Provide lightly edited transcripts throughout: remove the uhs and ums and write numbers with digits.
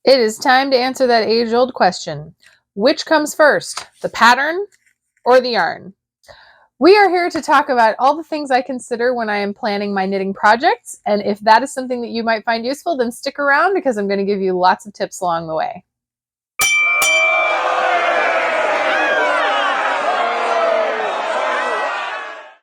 It is time to answer that age-old question. Which comes first, the pattern or the yarn? We are here to talk about all the things I consider when I am planning my knitting projects, and if that is something that you might find useful, then stick around because I'm going to give you lots of tips along the way.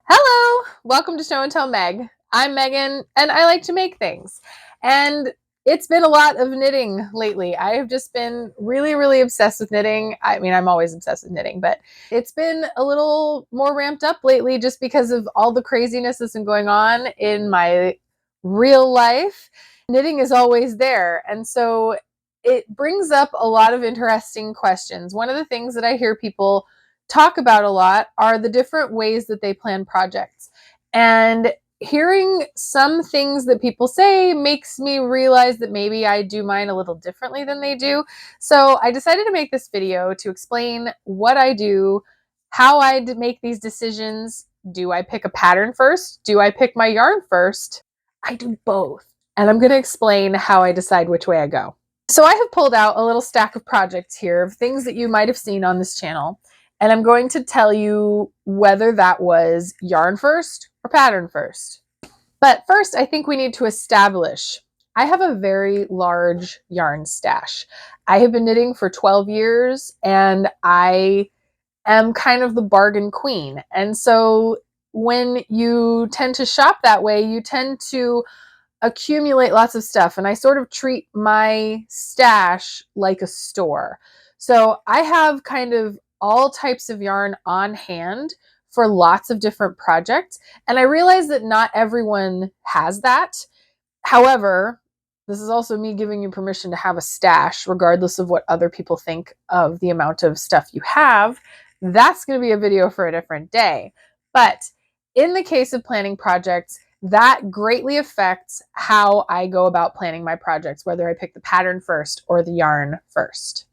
Hello! Welcome to Show and Tell Meg. I'm Megan, and I like to make things. And it's been a lot of knitting lately. I have just been really obsessed with knitting. I mean, I'm always obsessed with knitting, but it's been a little more ramped up lately just because of all the craziness that's been going on in my real life. Knitting is always there. And so it brings up a lot of interesting questions. One of the things that I hear people talk about a lot are the different ways that they plan projects. And hearing some things that people say makes me realize that maybe I do mine a little differently than they do. So I decided to make this video to explain what I do, how I make these decisions. Do I pick a pattern first? Do I pick my yarn first? I do both. And I'm going to explain how I decide which way I go. So I have pulled out a little stack of projects here of things that you might have seen on this channel. And I'm going to tell you whether that was yarn first or pattern first. But first, I think we need to establish, I have a very large yarn stash. I have been knitting for 12 years and I am kind of the bargain queen. And so when you tend to shop that way, you tend to accumulate lots of stuff. And I sort of treat my stash like a store. So I have kind of all types of yarn on hand for lots of different projects. And I realize that not everyone has that. However, this is also me giving you permission to have a stash, regardless of what other people think of the amount of stuff you have. That's going to be a video for a different day. But in the case of planning projects, that greatly affects how I go about planning my projects, whether I pick the pattern first or the yarn first.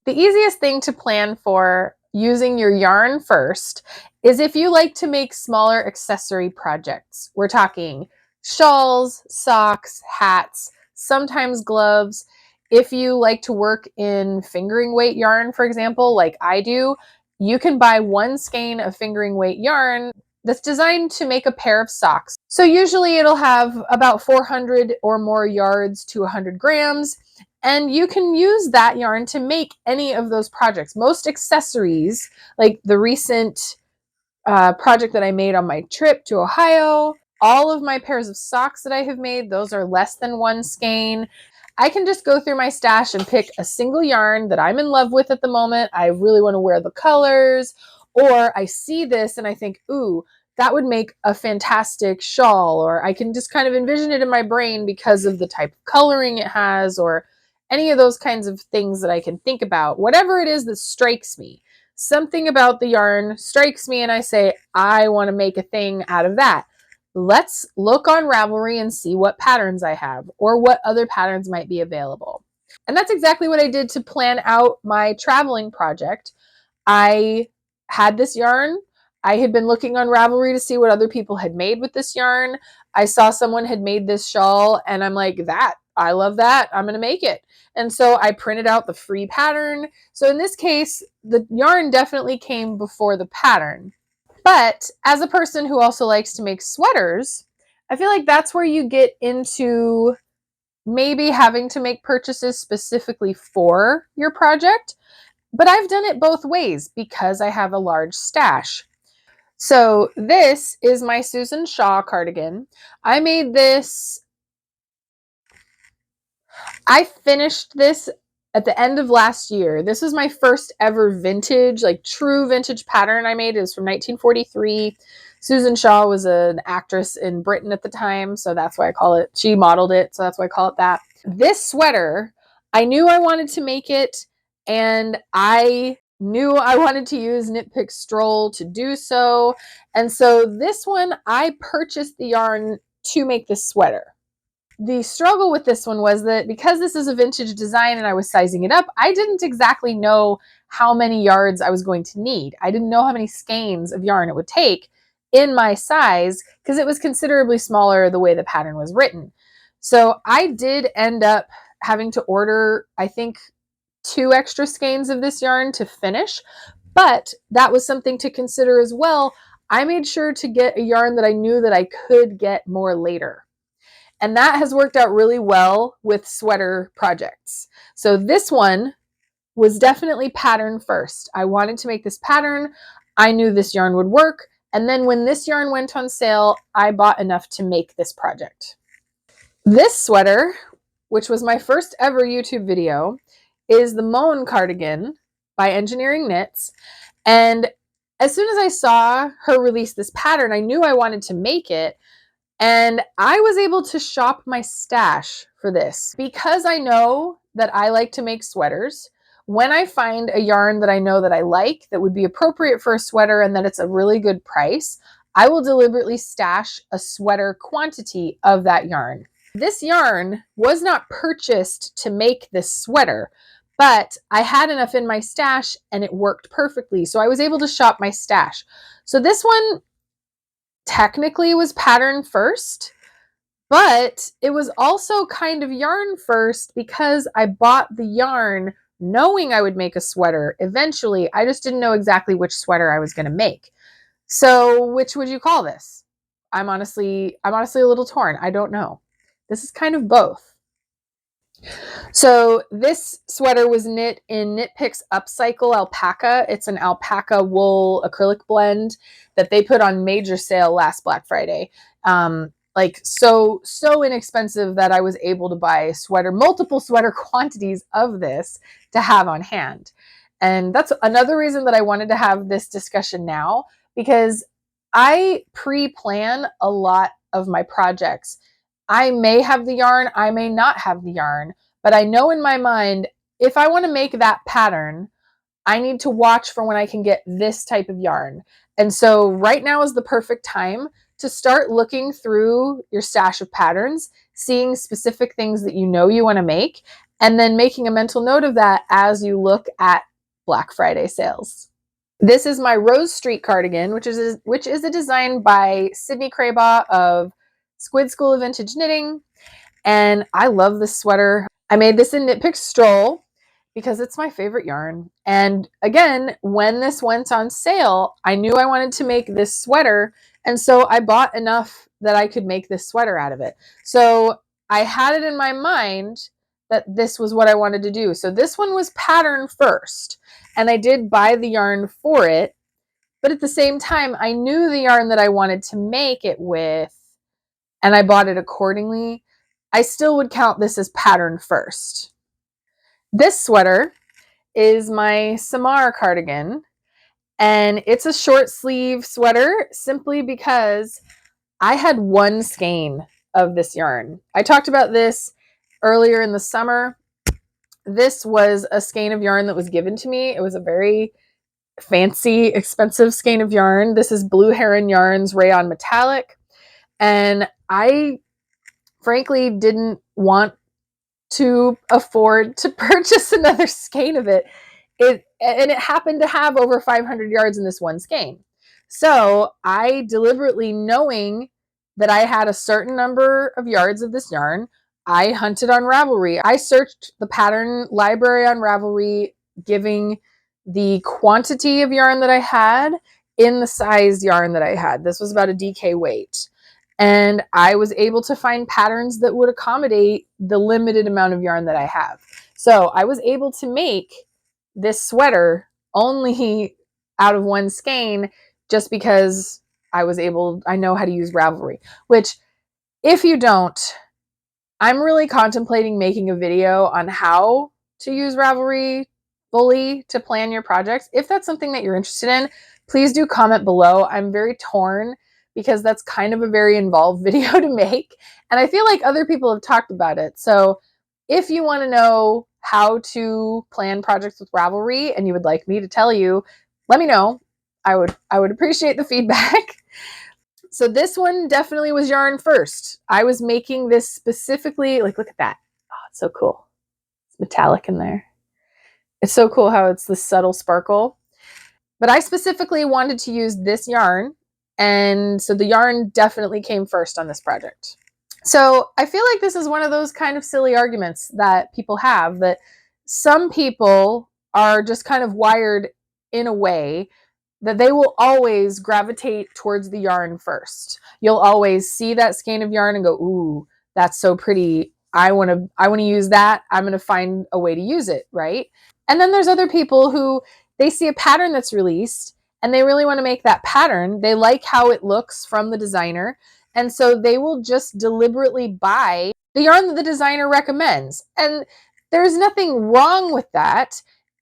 The easiest thing to plan for using your yarn first is if you like to make smaller accessory projects. We're talking shawls, socks, hats, sometimes gloves. If you like to work in fingering weight yarn, for example, like I do, you can buy one skein of fingering weight yarn that's designed to make a pair of socks. So usually it'll have about 400 or more yards to 100 grams. And you can use that yarn to make any of those projects. Most accessories, like the recent project that I made on my trip to Ohio, all of my pairs of socks that I have made, those are less than one skein. I can just go through my stash and pick a single yarn that I'm in love with at the moment. I really want to wear the colors, or I see this and I think, ooh, that would make a fantastic shawl, or I can just kind of envision it in my brain because of the type of coloring it has, or any of those kinds of things that I can think about. Whatever it is that strikes me, something about the yarn strikes me and I say, I want to make a thing out of that. Let's look on Ravelry and see what patterns I have or what other patterns might be available. And that's exactly what I did to plan out my traveling project. I had this yarn. I had been looking on Ravelry to see what other people had made with this yarn. I saw someone had made this shawl and I'm like, I love that. I'm going to make it. And so I printed out the free pattern. So in this case, the yarn definitely came before the pattern. But as a person who also likes to make sweaters, I feel like that's where you get into maybe having to make purchases specifically for your project. But I've done it both ways because I have a large stash. So this is my Susan Shaw cardigan. I made this, I finished this at the end of last year. This was my first ever vintage, like true vintage pattern I made. It was from 1943. Susan Shaw was an actress in Britain at the time, so that's why I call it, she modeled it, so that's why I call it that. This sweater, I knew I wanted to make it, and I knew I wanted to use Knit Pick Stroll to do so. And so this one, I purchased the yarn to make this sweater. The struggle with this one was that because this is a vintage design and I was sizing it up, I didn't exactly know how many yards I was going to need. I didn't know how many skeins of yarn it would take in my size because it was considerably smaller the way the pattern was written. So I did end up having to order, I think, 2 extra skeins of this yarn to finish, but that was something to consider as well. I made sure to get a yarn that I knew that I could get more later. And that has worked out really well with sweater projects. So this one was definitely pattern first. I wanted to make this pattern. I knew this yarn would work. And then when this yarn went on sale, I bought enough to make this project. This sweater, which was my first ever YouTube video, is the Moan cardigan by Engineering Knits. And as soon as I saw her release this pattern, I knew I wanted to make it. And I was able to shop my stash for this because I know that I like to make sweaters. When I find a yarn that I know that I like that would be appropriate for a sweater and that it's a really good price, I will deliberately stash a sweater quantity of that yarn. This yarn was not purchased to make this sweater, but I had enough in my stash and it worked perfectly. So I was able to shop my stash. So this one technically was pattern first, but it was also kind of yarn first because I bought the yarn knowing I would make a sweater eventually. I just didn't know exactly which sweater I was going to make. So which would you call this? I'm honestly a little torn. I don't know. This is kind of both. So this sweater was knit in Knit Picks Upcycle Alpaca. It's an alpaca wool acrylic blend that they put on major sale last Black Friday. Like so inexpensive that I was able to buy multiple sweater quantities of this to have on hand. And that's another reason that I wanted to have this discussion now, because I pre-plan a lot of my projects. I may have the yarn, I may not have the yarn, but I know in my mind, if I want to make that pattern, I need to watch for when I can get this type of yarn. And so right now is the perfect time to start looking through your stash of patterns, seeing specific things that you know you want to make, and then making a mental note of that as you look at Black Friday sales. This is my Rose Street cardigan, which is a design by Sydney Craybaugh of Squid School of Vintage Knitting. And I love this sweater. I made this in Knit Picks Stroll because it's my favorite yarn. And again, when this went on sale, I knew I wanted to make this sweater. And so I bought enough that I could make this sweater out of it. So I had it in my mind that this was what I wanted to do. So this one was pattern first. And I did buy the yarn for it. But at the same time, I knew the yarn that I wanted to make it with, and I bought it accordingly. I still would count this as pattern first. This sweater is my Samar cardigan, and it's a short sleeve sweater simply because I had one skein of this yarn. I talked about this earlier in the summer. This was a skein of yarn that was given to me. It was a very fancy, expensive skein of yarn. This is Blue Heron Yarns Rayon Metallic, and I frankly didn't want to afford to purchase another skein of it. And it happened to have over 500 yards in this one skein. So I deliberately, knowing that I had a certain number of yards of this yarn, I hunted on Ravelry. I searched the pattern library on Ravelry, giving the quantity of yarn that I had in the size yarn that I had. This was about a DK weight. And I was able to find patterns that would accommodate the limited amount of yarn that I have. So I was able to make this sweater only out of one skein just because I know how to use Ravelry, which if you don't, I'm really contemplating making a video on how to use Ravelry fully to plan your projects. If that's something that you're interested in, please do comment below. I'm very torn because that's kind of a very involved video to make. And I feel like other people have talked about it. So if you want to know how to plan projects with Ravelry and you would like me to tell you, let me know. I would appreciate the feedback. So this one definitely was yarn first. I was making this specifically, like, look at that. Oh, it's so cool. It's metallic in there. It's so cool how it's this subtle sparkle. But I specifically wanted to use this yarn, and so the yarn definitely came first on this project. So I feel like this is one of those kind of silly arguments that people have, that some people are just kind of wired in a way that they will always gravitate towards the yarn first. You'll always see that skein of yarn and go, ooh, that's so pretty. I want to use that. I'm going to find a way to use it, right? And then there's other people who they see a pattern that's released and they really want to make that pattern. They like how it looks from the designer, and so they will just deliberately buy the yarn that the designer recommends. And there's nothing wrong with that.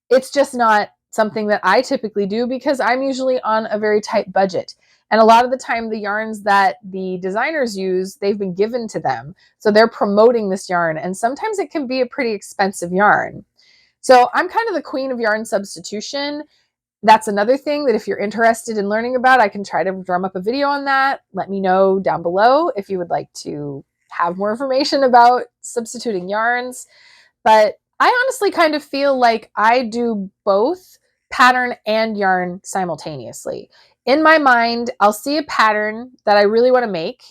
It's just not something that I typically do because I'm usually on a very tight budget. And a lot of the time, the yarns that the designers use, they've been given to them. So they're promoting this yarn. And sometimes it can be a pretty expensive yarn. So I'm kind of the queen of yarn substitution. That's another thing that if you're interested in learning about, I can try to drum up a video on that. Let me know down below if you would like to have more information about substituting yarns. But I honestly kind of feel like I do both pattern and yarn simultaneously. In my mind, I'll see a pattern that I really want to make,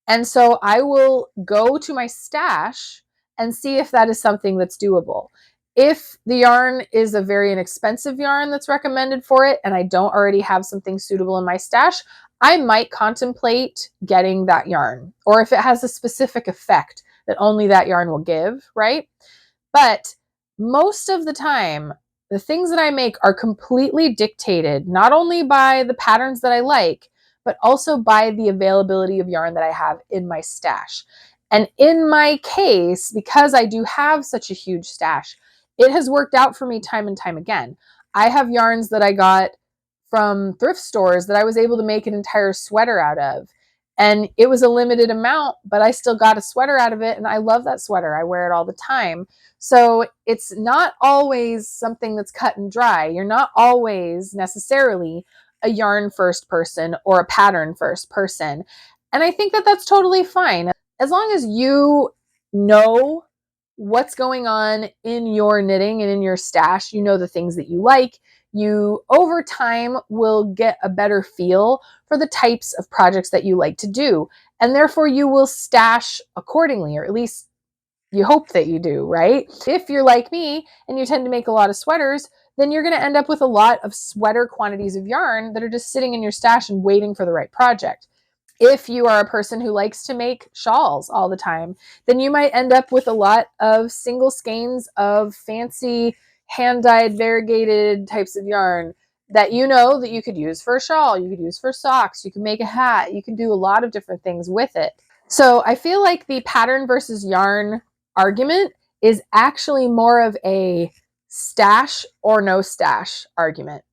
and so I will go to my stash and see if that is something that's doable. If the yarn is a very inexpensive yarn that's recommended for it, and I don't already have something suitable in my stash, I might contemplate getting that yarn. Or if it has a specific effect that only that yarn will give, right? But most of the time, the things that I make are completely dictated not only by the patterns that I like, but also by the availability of yarn that I have in my stash. And in my case, because I do have such a huge stash, it has worked out for me time and time again. I have yarns that I got from thrift stores that I was able to make an entire sweater out of. And it was a limited amount, but I still got a sweater out of it. And I love that sweater. I wear it all the time. So it's not always something that's cut and dry. You're not always necessarily a yarn first person or a pattern first person. And I think that that's totally fine. As long as you know what's going on in your knitting and in your stash, you know the things that you like, you over time will get a better feel for the types of projects that you like to do. And therefore you will stash accordingly, or at least you hope that you do, right? If you're like me and you tend to make a lot of sweaters, then you're going to end up with a lot of sweater quantities of yarn that are just sitting in your stash and waiting for the right project. If you are a person who likes to make shawls all the time, then you might end up with a lot of single skeins of fancy hand-dyed variegated types of yarn that you know that you could use for a shawl, you could use for socks, you can make a hat, you can do a lot of different things with it. So I feel like the pattern versus yarn argument is actually more of a stash or no stash argument.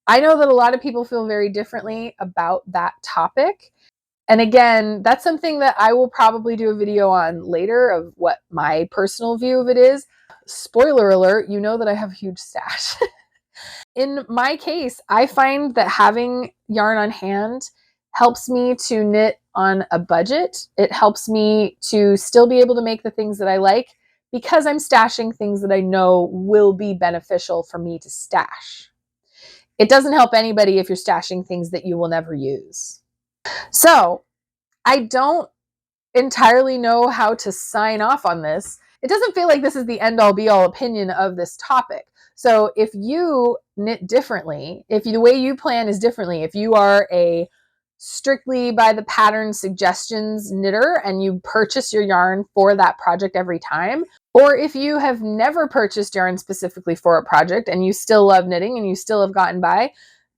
I know that a lot of people feel very differently about that topic. And again, that's something that I will probably do a video on later of what my personal view of it is. Spoiler alert, you know that I have a huge stash. In my case, I find that having yarn on hand helps me to knit on a budget. It helps me to still be able to make the things that I like because I'm stashing things that I know will be beneficial for me to stash. It doesn't help anybody if you're stashing things that you will never use. So I don't entirely know how to sign off on this. It doesn't feel like this is the end all be all opinion of this topic. So if you knit differently, if the way you plan is differently, if you are a strictly by the pattern suggestions knitter and you purchase your yarn for that project every time, or if you have never purchased yarn specifically for a project and you still love knitting and you still have gotten by,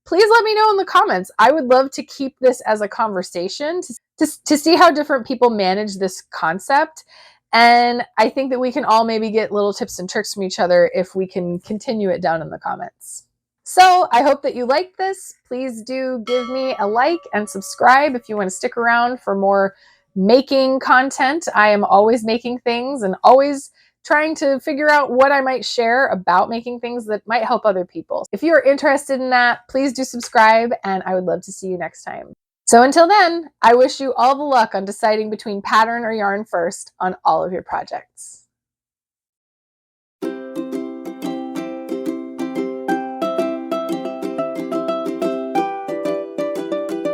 please let me know in the comments. I would love to keep this as a conversation to see how different people manage this concept. And I think that we can all maybe get little tips and tricks from each other if we can continue it down in the comments. So I hope that you liked this. Please do give me a like and subscribe if you want to stick around for more making content. I am always making things and always trying to figure out what I might share about making things that might help other people. If you're interested in that, please do subscribe, and I would love to see you next time. So until then, I wish you all the luck on deciding between pattern or yarn first on all of your projects.